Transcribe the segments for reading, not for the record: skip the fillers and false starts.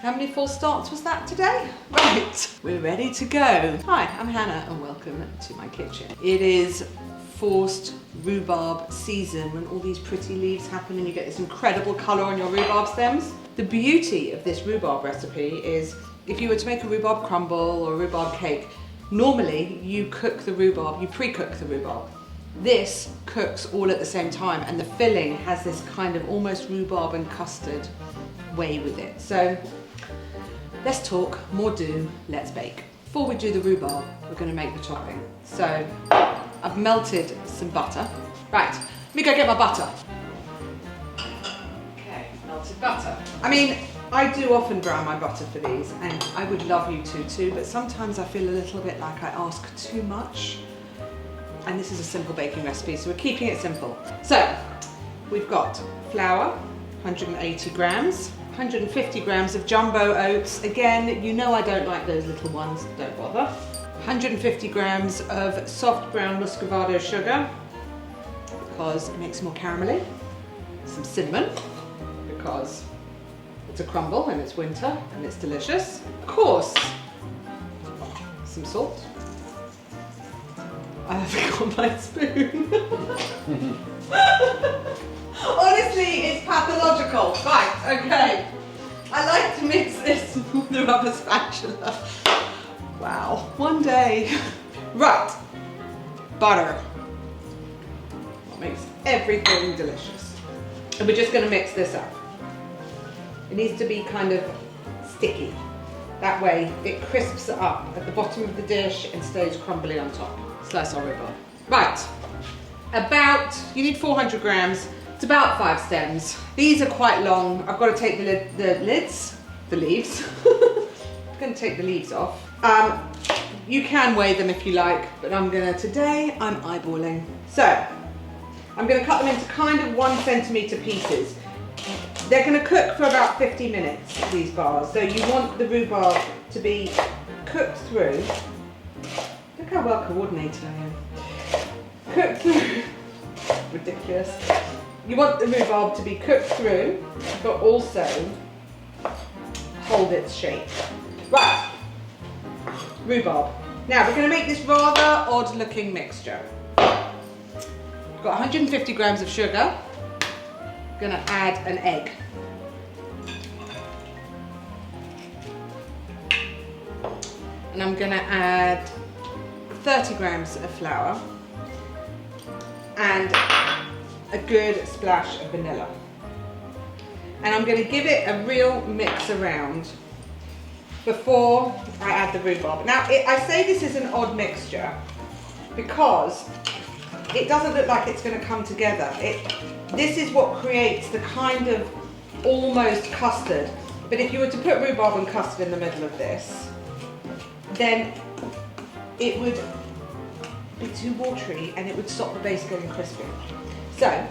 How many full starts was that today? Right, we're ready to go. Hi, I'm Hannah and welcome to my kitchen. It is forced rhubarb season when all these pretty leaves happen and you get this incredible colour on your rhubarb stems. The beauty of this rhubarb recipe is if you were to make a rhubarb crumble or a rhubarb cake, normally you cook the rhubarb, you pre-cook the rhubarb. This cooks all at the same time and the filling has this kind of almost rhubarb and custard way with it. So let's talk, more do, let's bake. Before we do the rhubarb, we're going to make the topping. So I've melted some butter. Right, let me go get my butter. Okay, melted butter. I mean, I do often brown my butter for these and I would love you to too, but sometimes I feel a little bit like I ask too much. And this is a simple baking recipe, so we're keeping it simple. So we've got flour, 180 grams, 150 grams of jumbo oats. Again, you know I don't like those little ones, don't bother. 150 grams of soft brown muscovado sugar because it makes it more caramelly. Some cinnamon because it's a crumble and it's winter and it's delicious. Of course, some salt. I haven't got my spoon. Honestly, it's pathological. Right, okay. I like to mix this with the rubber spatula. Wow, one day. Right, butter. That makes everything delicious. And we're just going to mix this up. It needs to be kind of sticky. That way it crisps up at the bottom of the dish and stays crumbly on top. Slice our rhubarb. Right, you need 400 grams. It's about 5 stems. These are quite long. I've got to take the leaves. I'm going to take the leaves off. You can weigh them if you like, but today I'm eyeballing. So, I'm going to cut them into kind of 1 centimetre pieces. They're going to cook for about 50 minutes, these bars. So you want the rhubarb to be cooked through. Look how well coordinated I am. Cooked through. Ridiculous. You want the rhubarb to be cooked through, but also hold its shape. Right, rhubarb. Now we're going to make this rather odd looking mixture. We've got 150 grams of sugar. I'm going to add an egg. And I'm going to add 30 grams of flour and a good splash of vanilla. And I'm going to give it a real mix around before I add the rhubarb. Now, I say this is an odd mixture because it doesn't look like it's going to come together. This is what creates the kind of almost custard. But if you were to put rhubarb and custard in the middle of this, then it would be too watery and it would stop the base getting crispy. So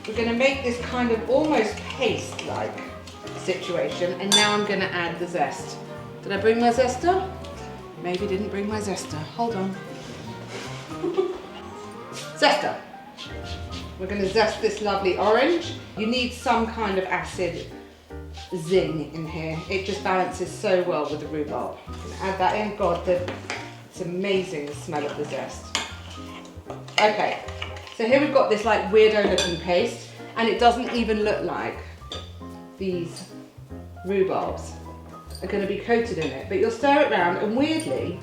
we're going to make this kind of almost paste-like situation, and now I'm going to add the zest. Did I bring my zester? Maybe didn't bring my zester. Hold on. Zester. We're going to zest this lovely orange. You need some kind of acid zing in here. It just balances so well with the rhubarb. I'm going to add that in. God, it's amazing, the smell of the zest. Okay, so here we've got this like weirdo looking paste, and it doesn't even look like these rhubarbs are going to be coated in it, but you'll stir it around and weirdly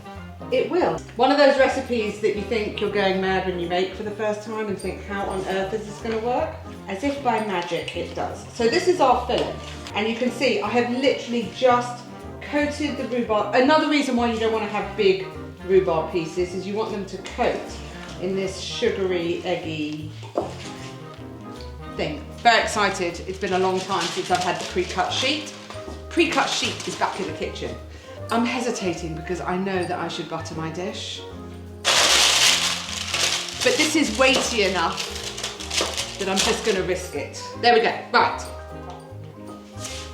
it will. One of those recipes that you think you're going mad when you make for the first time and think, how on earth is this going to work? As if by magic it does. So this is our filling, and you can see I have literally just coated the rhubarb. Another reason why you don't want to have big rhubarb pieces is you want them to coat in this sugary, eggy thing. Very excited. It's been a long time since I've had the pre-cut sheet. Pre-cut sheet is back in the kitchen. I'm hesitating because I know that I should butter my dish. But this is weighty enough that I'm just going to risk it. There we go. Right.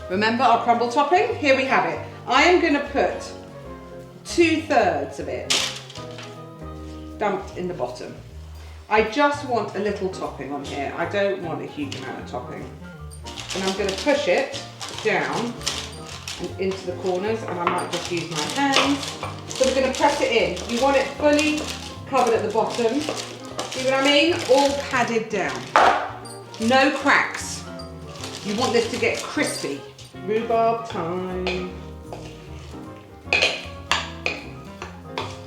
Remember our crumble topping? Here we have it. I am going to put 2/3 of it dumped in the bottom. I just want a little topping on here. I don't want a huge amount of topping. And I'm going to push it down and into the corners, and I might just use my hands. So we're going to press it in. You want it fully covered at the bottom. See what I mean? All padded down. No cracks. You want this to get crispy. Rhubarb time.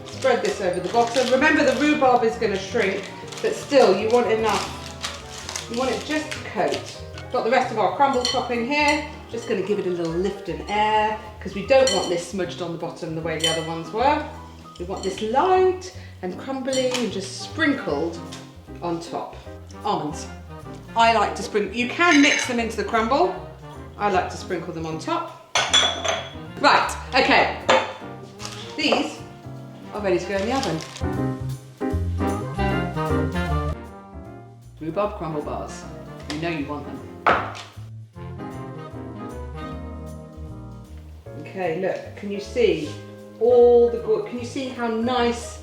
Spread this over the bottom. Remember, the rhubarb is going to shrink, but still you want enough. You want it just to coat. Got the rest of our crumble topping here. Just going to give it a little lift and air, because we don't want this smudged on the bottom the way the other ones were. We want this light and crumbly and just sprinkled on top. Almonds. I like to sprinkle. You can mix them into the crumble. I like to sprinkle them on top. Right, okay. These are ready to go in the oven. Rhubarb crumble bars. You know you want them. Okay, look, can you see all the good, can you see how nice,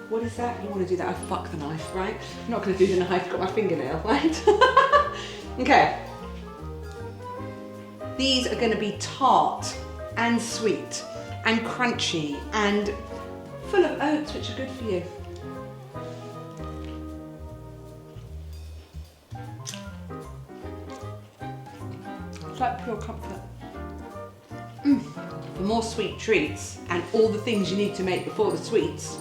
what is that? You want to do that? Oh, fuck the knife, right? I'm not going to do the knife, got my fingernail, right? Okay. These are going to be tart and sweet and crunchy and full of oats, which are good for you. It's like pure comfort. For more sweet treats and all the things you need to make before the sweets,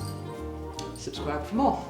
subscribe for more.